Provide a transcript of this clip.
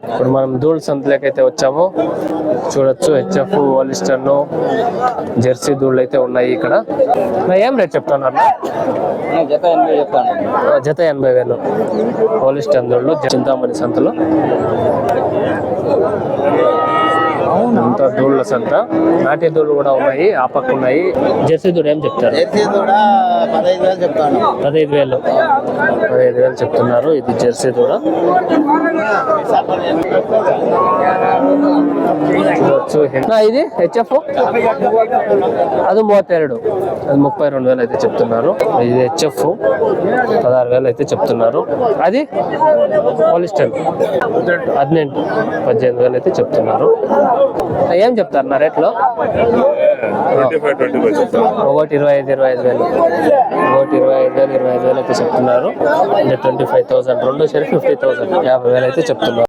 ఇప్పుడు మనం ధూళ్ సంతలోకి అయితే వచ్చాము. చూడొచ్చు హెచ్ఎఫ్, హోలిస్టన్, జెర్సీ ధూళ్ళు అయితే ఉన్నాయి ఇక్కడ. ఏం రేట్ చెప్తున్నారు? జత 80,000. హోలిస్టన్ ధూళ్ళు చింతామణి సంతలో. అంతా ధూళ్ళ సంత. నాటి ధూళ్ళు కూడా ఉన్నాయి, ఆ పక్క ఉన్నాయి. జెర్సీ ధూడు ఏం చెప్తారు? 15,000 చెప్తున్నారు. ఇది జెర్సీ ధూడ. ఇది హెచ్ఎఫ్, అది 32, అది 32,000 అయితే చెప్తున్నారు. ఇది హెచ్ఎఫ్ 16,000 అయితే చెప్తున్నారు. అది హోలిస్టన్ 18,000 అయితే చెప్తున్నారు. ఏం చెప్తారు నా రేట్లో? ఒకటి 25,000 అయితే చెప్తున్నారు. అంటే 25,000, రెండు సరి 50,000, 50,000 అయితే చెప్తున్నారు.